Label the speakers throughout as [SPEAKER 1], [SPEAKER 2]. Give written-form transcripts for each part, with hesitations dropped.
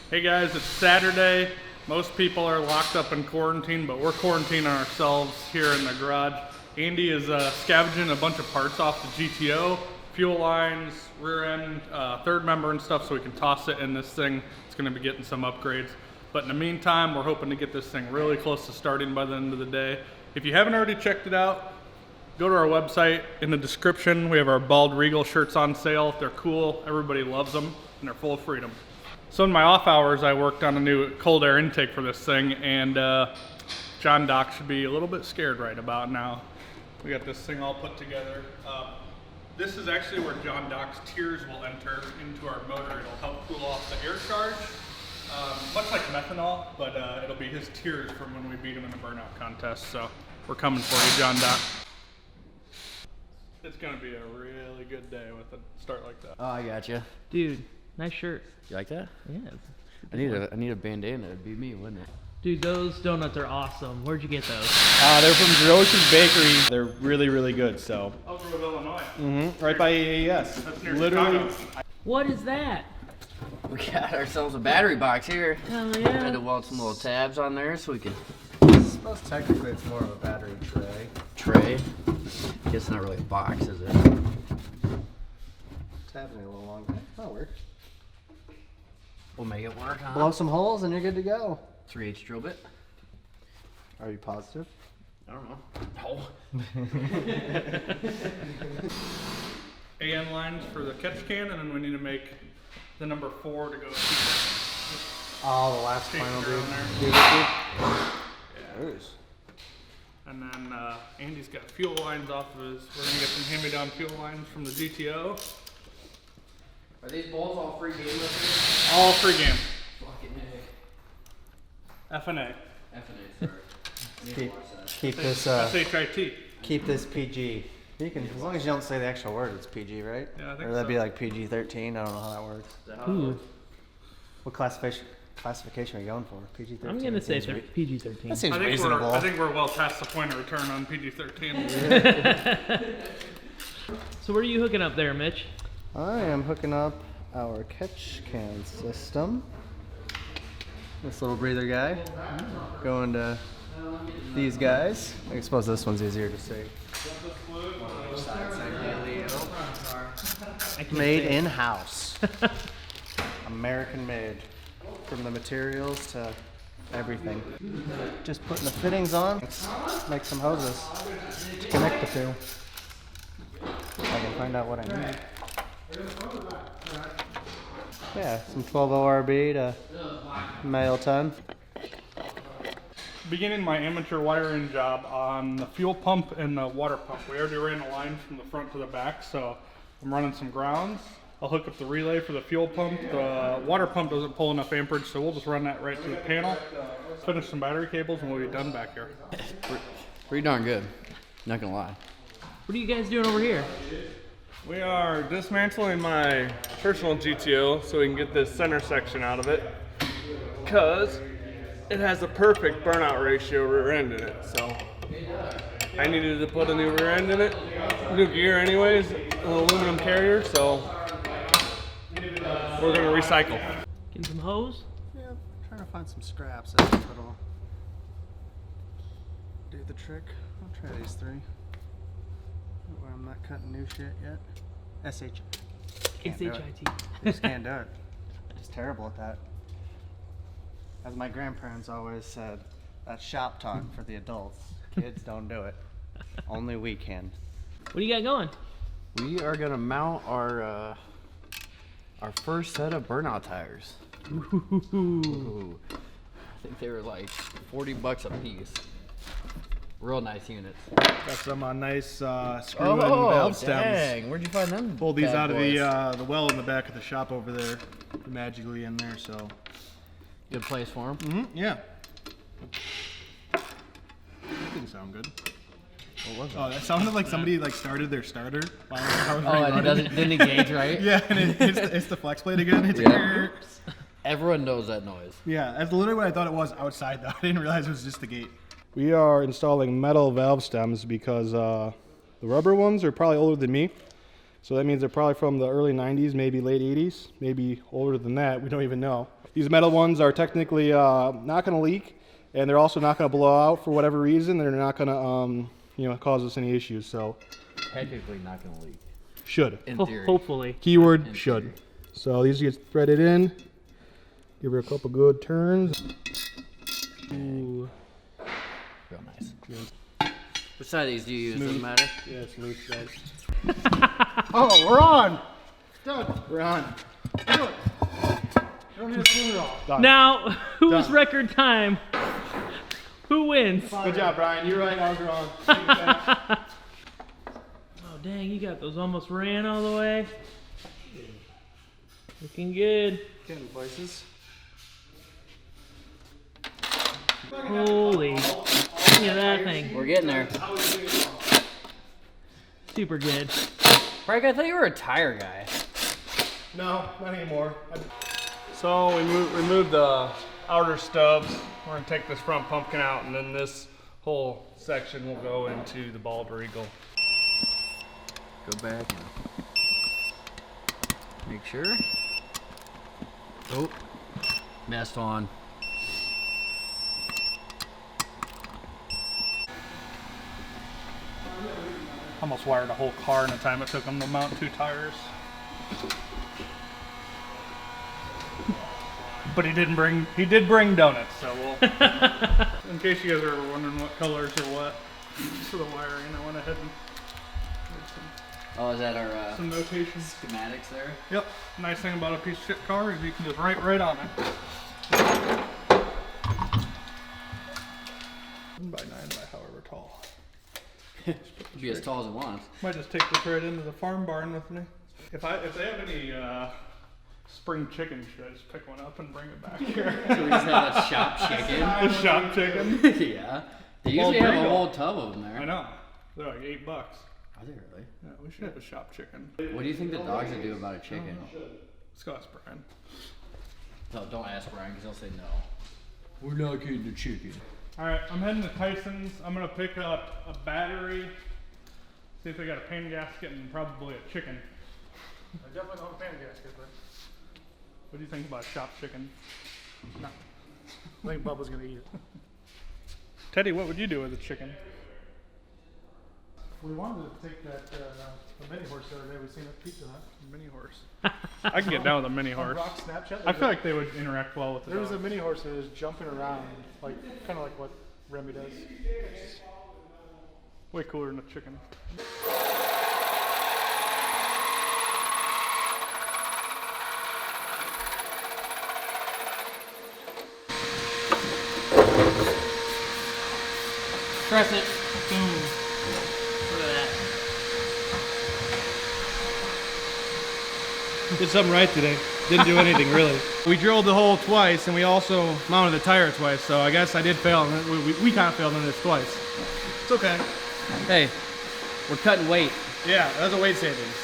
[SPEAKER 1] Hey guys, it's Saturday. Most people are locked up in quarantine, but we're quarantining ourselves here in the garage. Andy is scavenging a bunch of parts off the GTO, fuel lines, rear end, third member and stuff, so we can toss it in this thing. It's gonna be getting some upgrades. But in the meantime, we're hoping to get this thing really close to starting by the end of the day. If you haven't already checked it out, go to our website. In the description, we have our bald rEagle shirts on sale. They're cool, everybody loves them, and they're full of freedom. So in my off hours, I worked on a new cold air intake for this thing, and John Doc should be a little bit scared right about now. We got this thing all put together. This is actually where John Doc's tears will enter into our motor. It'll help cool off the air charge, much like methanol, but it'll be his tears from when we beat him in a burnout contest. So we're coming for you, John Doc. It's gonna be a really good day with a start like that.
[SPEAKER 2] Oh, I gotcha.
[SPEAKER 3] Dude, nice shirt.
[SPEAKER 2] You like that?
[SPEAKER 3] Yeah.
[SPEAKER 2] I need a bandana. It'd be me, wouldn't it?
[SPEAKER 3] Dude, those donuts are awesome. Where'd you get those?
[SPEAKER 4] They're from Drosha's Bakery. They're really, really good. So.
[SPEAKER 1] Elkgrove, Illinois.
[SPEAKER 4] Right by AES.
[SPEAKER 1] That's near
[SPEAKER 4] Literally.
[SPEAKER 1] Chicago.
[SPEAKER 3] What is that?
[SPEAKER 2] We got ourselves a battery box here.
[SPEAKER 3] Hell
[SPEAKER 2] Had
[SPEAKER 3] yeah.
[SPEAKER 2] to weld some little tabs on there so we can
[SPEAKER 5] Most technically, it's more of a battery tray.
[SPEAKER 2] tray. Guess not really a box, is it?
[SPEAKER 5] Tabs me a little longer. That'll work.
[SPEAKER 2] We'll make it work, huh?
[SPEAKER 5] Blow some holes and you're good to go.
[SPEAKER 2] 3/8 drill bit.
[SPEAKER 5] Are you positive?
[SPEAKER 2] I don't know.
[SPEAKER 1] AN lines for the catch can, and then we need to make the number 4 to go to
[SPEAKER 5] Oh, the last
[SPEAKER 1] tape
[SPEAKER 5] final
[SPEAKER 1] around
[SPEAKER 5] dude.
[SPEAKER 1] there. And then Andy's got fuel lines off of his. We're gonna get some hand-me-down fuel lines from the GTO.
[SPEAKER 2] Are these balls all free game with
[SPEAKER 1] All free game.
[SPEAKER 2] Fucking
[SPEAKER 1] F&A.
[SPEAKER 2] F&A, sorry.
[SPEAKER 5] Keep this
[SPEAKER 1] SHIT.
[SPEAKER 5] keep this PG. You can, as long as you don't say the actual word, it's PG, right?
[SPEAKER 1] Yeah, I think
[SPEAKER 5] Or that'd
[SPEAKER 1] so.
[SPEAKER 5] be like PG-13. I don't know how that works.
[SPEAKER 3] Ooh,
[SPEAKER 5] What classification are you going for? PG-13.
[SPEAKER 3] I'm gonna say
[SPEAKER 5] Seems
[SPEAKER 3] PG-13.
[SPEAKER 5] That seems
[SPEAKER 1] I think
[SPEAKER 5] reasonable.
[SPEAKER 1] we're well past the point of return on PG-13.
[SPEAKER 3] So what are you hooking up there, Mitch?
[SPEAKER 5] I am hooking up our catch can system. This little breather guy. Going to these guys. I suppose this one's easier to see. Made in-house. American made. From the materials to everything. Just putting the fittings on. Make some hoses to connect the two. I can find out what I need. Yeah, some 12 ORB to male 10.
[SPEAKER 1] Beginning my amateur wiring job on the fuel pump and the water pump. We already ran a line from the front to the back, so I'm running some grounds. I'll hook up the relay for the fuel pump. The water pump doesn't pull enough amperage, so we'll just run that right to the panel, finish some battery cables, and we'll be done back here.
[SPEAKER 2] Pretty darn good. Not gonna lie.
[SPEAKER 3] What are you guys doing over here?
[SPEAKER 6] We are dismantling my personal GTO so we can get this center section out of it, because it has a perfect burnout ratio rear end in it. So I needed to put a new rear end in it, new gear anyways, an aluminum carrier, so we're gonna recycle.
[SPEAKER 3] Getting some hose?
[SPEAKER 5] Yeah, trying to find some scraps that'll do the trick. I'll try these 3. Where I'm not cutting new shit yet. SH. Can't do it.
[SPEAKER 3] SHIT.
[SPEAKER 5] Just can't do it. Just terrible at that. As my grandparents always said, that's shop talk for the adults. Kids don't do it. Only we can.
[SPEAKER 3] What do you got going?
[SPEAKER 2] We are gonna mount our first set of burnout tires. Ooh. I think they were like $40 a piece. Real nice units.
[SPEAKER 4] Got some nice screw-in valve stems.
[SPEAKER 2] Dang. Where'd you find them?
[SPEAKER 4] Pulled these
[SPEAKER 2] bad
[SPEAKER 4] out of
[SPEAKER 2] boys?
[SPEAKER 4] the well in the back of the shop over there, magically in there. So.
[SPEAKER 2] Good place for them.
[SPEAKER 4] Yeah. That didn't sound good.
[SPEAKER 2] What was it?
[SPEAKER 4] Oh, that sounded like somebody started their starter. While I was
[SPEAKER 2] Oh, and it didn't engage right?
[SPEAKER 4] Yeah, and it's the flex plate again. It's
[SPEAKER 2] Yeah. Everyone knows that noise.
[SPEAKER 4] Yeah, that's literally what I thought it was outside though. I didn't realize it was just the gate. We are installing metal valve stems because the rubber ones are probably older than me. So that means they're probably from the early 90s, maybe late 80s, maybe older than that. We don't even know. These metal ones are technically not going to leak, and they're also not going to blow out for whatever reason. They're not going to, you know, cause us any issues. So
[SPEAKER 2] Technically not gonna leak.
[SPEAKER 4] should.
[SPEAKER 2] In theory.
[SPEAKER 3] Hopefully.
[SPEAKER 4] Keyword
[SPEAKER 2] In
[SPEAKER 4] should.
[SPEAKER 2] theory.
[SPEAKER 4] So these get threaded in. Give her a couple good turns. Ooh.
[SPEAKER 2] Real nice. Which side of these do you use? Doesn't matter.
[SPEAKER 4] Yeah, it's loose thread. Oh, we're on. Done. We're on. Do it. You don't need to spoon it all. Done.
[SPEAKER 3] Now, whose
[SPEAKER 4] Done.
[SPEAKER 3] record time? Who wins?
[SPEAKER 4] Good job, Brian. You're right. I was wrong.
[SPEAKER 3] Oh dang, you got those almost ran all the way. Looking good.
[SPEAKER 4] Candy places.
[SPEAKER 3] Holy, look at that thing.
[SPEAKER 2] We're getting there.
[SPEAKER 3] Super good.
[SPEAKER 2] Frank, I thought you were a tire guy.
[SPEAKER 4] No, not anymore.
[SPEAKER 6] So we removed the outer stubs. We're gonna take this front pumpkin out, and then this whole section will go into the bald rEagle.
[SPEAKER 2] Go back and make sure. Oh, messed on.
[SPEAKER 1] Almost wired a whole car in the time it took them to mount 2 tires. But he did bring donuts, so we'll, in case you guys are ever wondering what colors are what for the wiring, I went ahead and made
[SPEAKER 2] Oh, is that our
[SPEAKER 1] some notations.
[SPEAKER 2] schematics there?
[SPEAKER 1] Yep, nice thing about a piece of shit car is you can just write right on it. 1 by 9 by however tall.
[SPEAKER 2] Be as tall as it wants.
[SPEAKER 1] Might just take this right into the farm barn with me. If they have any spring chicken, should I just pick one up and bring it back here?
[SPEAKER 2] So we just have a shop chicken.
[SPEAKER 1] The shop chicken.
[SPEAKER 2] Yeah. They usually have a whole tub of them there.
[SPEAKER 1] I know. They're like $8.
[SPEAKER 2] Are they really?
[SPEAKER 1] Yeah, we should have a shop chicken.
[SPEAKER 2] What do you think the dogs would do about a chicken?
[SPEAKER 1] Let's go ask Brian.
[SPEAKER 2] No, don't ask Brian because he'll say no. We're not getting the chicken.
[SPEAKER 1] Alright, I'm heading to Tyson's. I'm gonna pick up a battery, see if they got a pain gasket and probably a chicken. I definitely don't have a pain gasket, but what do you think about shop chicken?
[SPEAKER 4] No. I think Bubba's gonna eat it.
[SPEAKER 1] Teddy, what would you do with a chicken?
[SPEAKER 4] We wanted to take that the mini horse the other day. We seen a pizza hut.
[SPEAKER 1] Mini horse. I can get down with a mini horse.
[SPEAKER 4] Rock Snapchat.
[SPEAKER 1] I feel like they would interact well with the
[SPEAKER 4] there was a
[SPEAKER 1] dog.
[SPEAKER 4] mini horse that was jumping around, like kind of like what Remy does.
[SPEAKER 1] Way cooler than a chicken.
[SPEAKER 3] Press it. Boom. Look at that.
[SPEAKER 4] Did something right today. Didn't do anything really. We drilled the hole twice, and we also mounted the tire twice. So I guess I did fail. We kind of failed on this twice. It's okay.
[SPEAKER 2] Hey, we're cutting weight.
[SPEAKER 4] Yeah, that's a weight savings.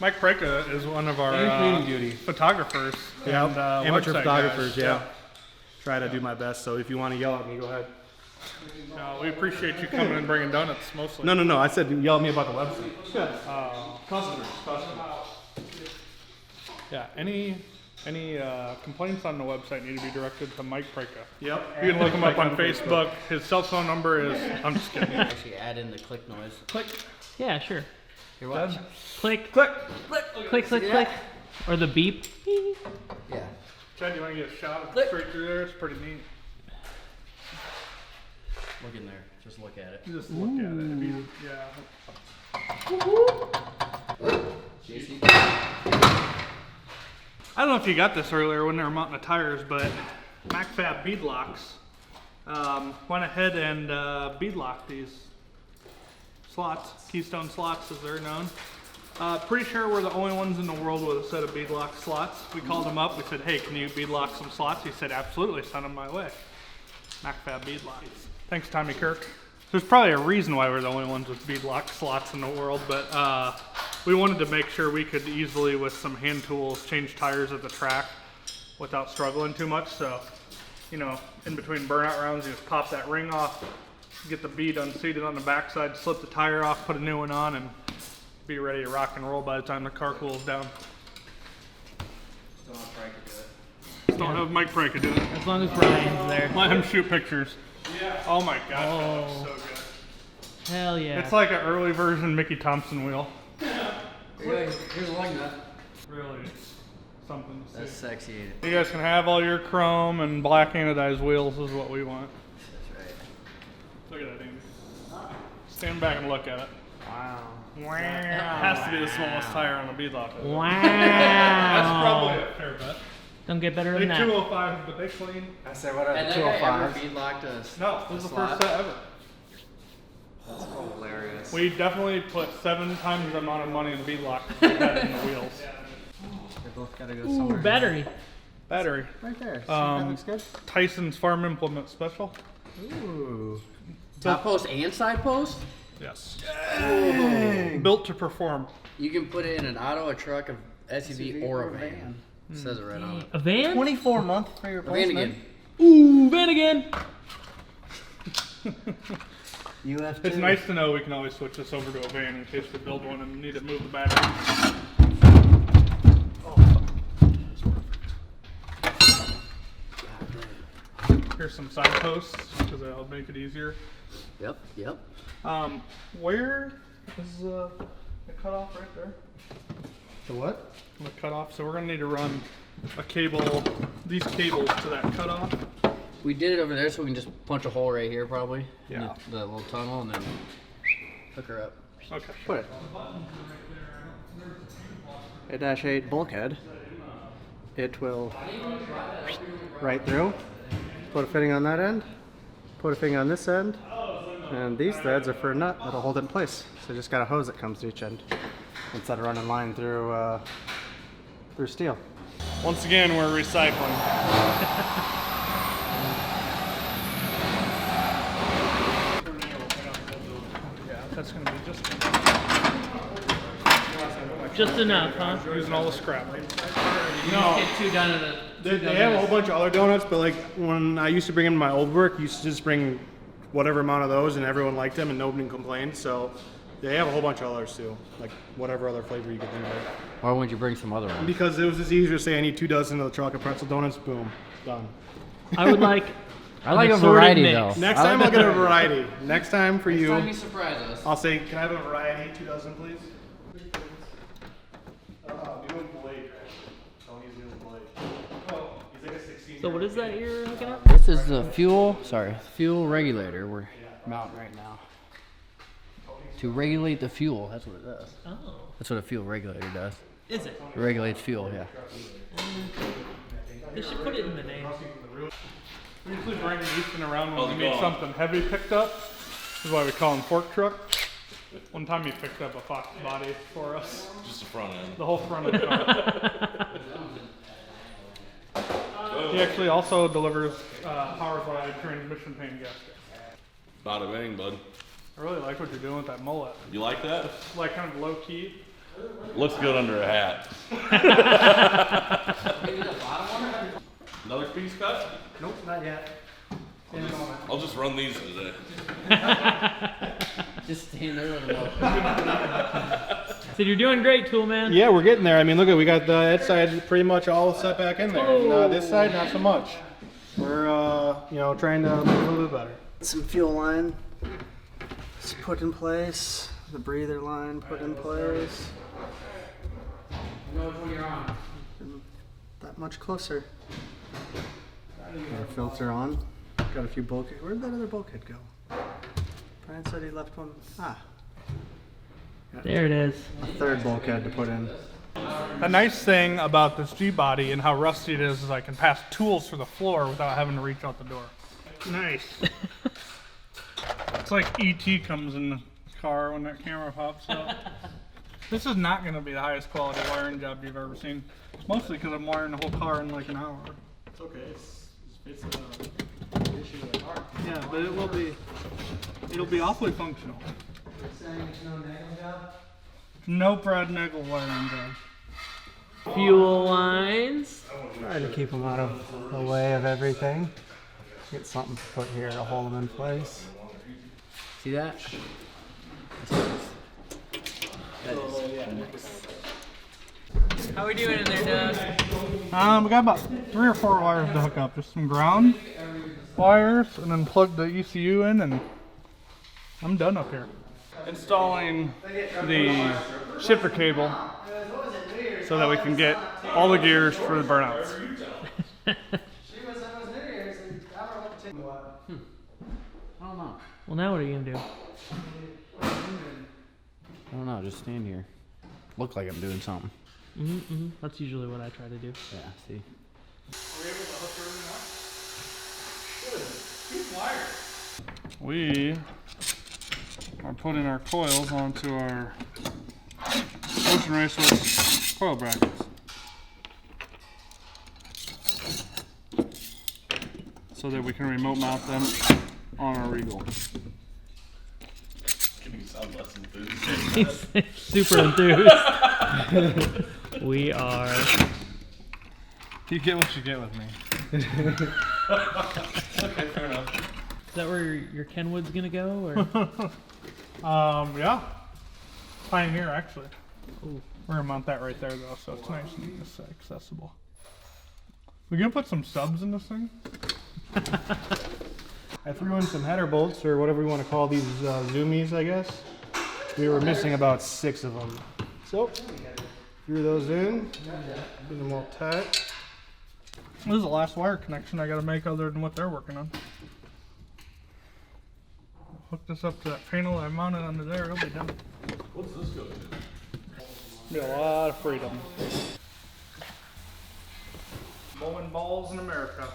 [SPEAKER 1] Mike Preka is one of our
[SPEAKER 4] And cleaning duty.
[SPEAKER 1] photographers.
[SPEAKER 4] Yeah,
[SPEAKER 1] and,
[SPEAKER 4] amateur
[SPEAKER 1] website
[SPEAKER 4] photographers.
[SPEAKER 1] guys.
[SPEAKER 4] Yeah. Try to do my best. So if you want to yell at me, go ahead.
[SPEAKER 1] We appreciate you coming and bringing donuts mostly.
[SPEAKER 4] No. I said yell at me about the website.
[SPEAKER 1] Customers. Yeah, any complaints on the website need to be directed to Mike Preka.
[SPEAKER 4] Yep.
[SPEAKER 1] You can look him up on Facebook. His cell phone number is, I'm just kidding.
[SPEAKER 2] Actually, add in the click noise.
[SPEAKER 1] Click.
[SPEAKER 3] Yeah, sure.
[SPEAKER 2] Here, watch.
[SPEAKER 3] Click,
[SPEAKER 1] Click.
[SPEAKER 3] click, click,
[SPEAKER 2] Yeah.
[SPEAKER 3] click. Or the beep.
[SPEAKER 2] Yeah.
[SPEAKER 1] Chad, you want to get a shot of
[SPEAKER 2] Click.
[SPEAKER 1] straight through there? It's pretty neat.
[SPEAKER 2] Look in there. Just look at it.
[SPEAKER 1] You just look at it. If you, yeah.
[SPEAKER 2] JC?
[SPEAKER 1] I don't know if you got this earlier when they were mounting the tires, but MacFab Beadlocks went ahead and beadlocked these slots, keystone slots as they're known. Pretty sure we're the only ones in the world with a set of beadlock slots. We called him up, we said, hey, can you beadlock some slots? He said, absolutely, send them my way. MacFab Beadlocks. Thanks, Tommy Kirk. There's probably a reason why we're the only ones with beadlock slots in the world, but we wanted to make sure we could easily, with some hand tools, change tires at the track without struggling too much. So, you know, in between burnout rounds, you just pop that ring off, get the bead unseated on the backside, slip the tire off, put a new one on, and be ready to rock and roll by the time the car cools down. Still have Mike Pryka do it.
[SPEAKER 3] As long as Brian's there.
[SPEAKER 1] Let him shoot pictures. Yeah. Oh my gosh, that looks so good.
[SPEAKER 3] Hell yeah.
[SPEAKER 1] It's like an early version Mickey Thompson wheel.
[SPEAKER 2] Here's a lug nut.
[SPEAKER 1] Really, it's something to see.
[SPEAKER 2] That's sexy.
[SPEAKER 1] You guys can have all your chrome and black anodized wheels is what we want.
[SPEAKER 2] That's right.
[SPEAKER 1] Look at that thing. Stand back and look at it.
[SPEAKER 2] Wow.
[SPEAKER 1] Wow. It has to be the smallest tire on the beadlock.
[SPEAKER 3] Wow.
[SPEAKER 1] That's probably a fair bet.
[SPEAKER 3] Don't get better
[SPEAKER 1] They
[SPEAKER 3] than that.
[SPEAKER 1] 205, but they clean.
[SPEAKER 5] I say, what are
[SPEAKER 2] And
[SPEAKER 5] the
[SPEAKER 2] that guy ever
[SPEAKER 5] 205s?
[SPEAKER 2] beadlocked us.
[SPEAKER 1] No, this is the first set ever.
[SPEAKER 5] That's hilarious.
[SPEAKER 1] We definitely put 7 times the amount of money in the beadlock than we had in the wheels.
[SPEAKER 5] They both gotta go
[SPEAKER 3] Ooh,
[SPEAKER 5] somewhere.
[SPEAKER 3] battery.
[SPEAKER 1] Battery.
[SPEAKER 5] Right there. See, that looks good.
[SPEAKER 1] Tyson's Farm Implement Special.
[SPEAKER 5] Ooh.
[SPEAKER 2] Top post and side post?
[SPEAKER 1] Yes.
[SPEAKER 5] Dang.
[SPEAKER 1] Built to perform.
[SPEAKER 2] You can put it in an auto, a truck, a SUV, or a van. It says it right on it.
[SPEAKER 3] A van?
[SPEAKER 5] 24 month for your
[SPEAKER 2] A van
[SPEAKER 5] replacement.
[SPEAKER 2] again.
[SPEAKER 3] Ooh, van again.
[SPEAKER 5] You have
[SPEAKER 1] It's nice to know we can always switch this over to a van in case we build one and need to move the battery. Here's some side posts because that'll make it easier.
[SPEAKER 2] Yep, yep.
[SPEAKER 1] Where is the cutoff right there?
[SPEAKER 5] The what?
[SPEAKER 1] The cutoff. So we're gonna need to run a cable, these cables to that cutoff.
[SPEAKER 2] We did it over there so we can just punch a hole right here probably. in
[SPEAKER 1] Yeah.
[SPEAKER 2] The little tunnel and then hook her up.
[SPEAKER 1] Okay.
[SPEAKER 5] Put it. A -8 bulkhead. It will right through. Put a fitting on that end. Put a fitting on this end. And these threads are for a nut that'll hold it in place. So you just got a hose that comes to each end instead of running line through through steel.
[SPEAKER 1] Once again, we're recycling. Yeah, that's gonna be
[SPEAKER 3] Just enough, huh?
[SPEAKER 1] using all the scrap.
[SPEAKER 3] No. Get 2 done in a.
[SPEAKER 4] They have a whole bunch of other donuts, but like when I used to bring them to my old work, I used to just bring whatever amount of those, and everyone liked them, and nobody complained. So they have a whole bunch of others too, like whatever other flavor you could think of.
[SPEAKER 2] Why wouldn't you bring some other one?
[SPEAKER 4] Because it was just easier to say I need 2 dozen of the chocolate pretzel donuts. Boom, done.
[SPEAKER 3] I would like.
[SPEAKER 2] I like a
[SPEAKER 3] assorted
[SPEAKER 2] variety
[SPEAKER 3] mix.
[SPEAKER 2] though.
[SPEAKER 4] Next time I'll get a variety. Next time for
[SPEAKER 2] Next
[SPEAKER 4] you,
[SPEAKER 2] time you surprise us.
[SPEAKER 4] I'll say, can I have a variety, 2 dozen, please? New blade. Tony's new blade. Oh, he's like a 16.
[SPEAKER 3] So what is that you're looking at?
[SPEAKER 2] This is the fuel regulator we're mounting right now. To regulate the fuel, that's what it does.
[SPEAKER 3] Oh.
[SPEAKER 2] That's what a fuel regulator does.
[SPEAKER 3] Is it?
[SPEAKER 2] It regulates fuel, yeah.
[SPEAKER 3] They should put it in the name.
[SPEAKER 1] We usually bring Ethan around when we need something heavy picked up. This is why we call him fork truck. One time he picked up a Fox body for us.
[SPEAKER 7] Just the front end.
[SPEAKER 1] The whole front of the car. He actually also delivers power glide transmission pane gasket.
[SPEAKER 7] Bada bang, bud.
[SPEAKER 1] I really like what you're doing with that mullet.
[SPEAKER 7] You like that?
[SPEAKER 1] It's like kind of low key.
[SPEAKER 7] Looks good under a hat. Another piece cut?
[SPEAKER 5] Nope, not yet.
[SPEAKER 7] I'll just run these today.
[SPEAKER 2] Just stand there with them.
[SPEAKER 3] So you're doing great, tool man.
[SPEAKER 4] Yeah, we're getting there. I mean, look at we got that side pretty much all set back in there. And, this side, not so much. We're trying to make it a little bit better.
[SPEAKER 5] Some fuel line is put in place. The breather line put in place.
[SPEAKER 2] You know which one you're on.
[SPEAKER 5] That much closer. Our filter on. Got a few bulkhead. Where'd that other bulkhead go? Brian said he left one.
[SPEAKER 3] There it is.
[SPEAKER 5] A third bulkhead to put in.
[SPEAKER 1] A nice thing about this G-body and how rusty it is I can pass tools through the floor without having to reach out the door. Nice. It's like E.T. comes in the car when that camera pops up. This is not going to be the highest quality wiring job you've ever seen. Mostly because I'm wiring the whole car in like an hour.
[SPEAKER 4] It's okay. It's an issue of the car.
[SPEAKER 1] Yeah, but it'll be awfully functional. No Brad Nagel wiring job.
[SPEAKER 3] Fuel lines.
[SPEAKER 5] Trying to keep them out of the way of everything. Get something to put here to hold them in place.
[SPEAKER 2] See that? That is nice.
[SPEAKER 3] How we doing in there, Doug?
[SPEAKER 1] We got about 3 or 4 wires to hook up. Just some ground wires, and then plug the ECU in, and I'm done up here. Installing the shifter cable so that we can get all the gears for the burnouts.
[SPEAKER 2] I don't know.
[SPEAKER 3] Well, now what are you gonna do?
[SPEAKER 2] I don't know. Just stand here. Look like I'm doing something.
[SPEAKER 3] That's usually what I try to do.
[SPEAKER 2] Yeah. See.
[SPEAKER 1] We are putting our coils onto our Ocean Raceworks coil brackets so that we can remote mount them on our rEagle.
[SPEAKER 7] Can you sound less enthused?
[SPEAKER 3] He's super enthused. We are.
[SPEAKER 1] You get what you get with me.
[SPEAKER 7] Okay, fair enough.
[SPEAKER 3] Is that where your Kenwood's gonna go, or?
[SPEAKER 1] Yeah. Pioneer, actually.
[SPEAKER 3] Ooh.
[SPEAKER 1] We're gonna mount that right there, though, so it's nice and accessible. We gonna put some subs in this thing?
[SPEAKER 4] I threw in some header bolts, or whatever we want to call these zoomies, I guess. We were missing about 6 of them. So, threw those in, get them all tight.
[SPEAKER 1] This is the last wire connection I gotta make other than what they're working on. Hook this up to that panel I mounted under there, it'll be done.
[SPEAKER 7] What's this go to?
[SPEAKER 1] Be a lot of freedom. Bowling balls in America.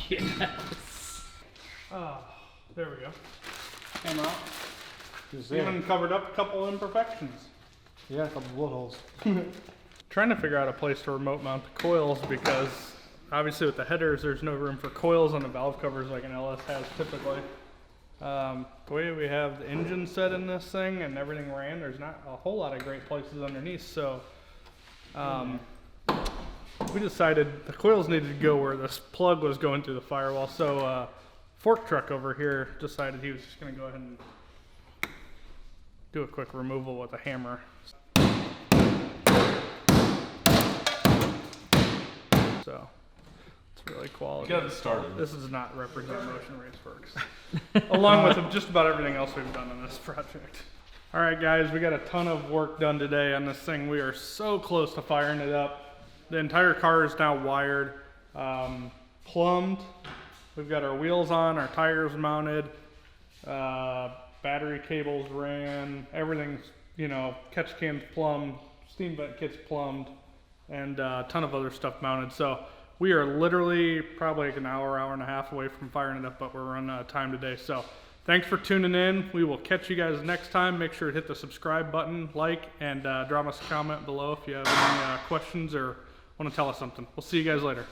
[SPEAKER 3] Yes.
[SPEAKER 1] There we go. Came out. Even covered up a couple imperfections.
[SPEAKER 4] Yeah, a couple bullet holes.
[SPEAKER 1] Trying to figure out a place to remote mount the coils because obviously with the headers there's no room for coils on the valve covers like an LS has typically. The way we have the engine set in this thing and everything ran, there's not a whole lot of great places underneath, so we decided the coils needed to go where this plug was going through the firewall, so fork truck over here decided he was just going to go ahead and do a quick removal with a hammer. So it's really quality.
[SPEAKER 7] Get it started.
[SPEAKER 1] This does not represent Motion Raceworks, along with just about everything else we've done on this project. All right, guys, we got a ton of work done today on this thing. We are so close to firing it up. The entire car is now wired, plumbed. We've got our wheels on, our tires mounted, battery cables ran, everything's, you know, catch cans plumbed, steam vent kits plumbed, and a ton of other stuff mounted. So we are literally probably like an hour, hour and a half away from firing it up, but we're running out of time today. So thanks for tuning in. We will catch you guys next time. Make sure to hit the subscribe button, like, and drop us a comment below if you have any questions or want to tell us something. We'll see you guys later.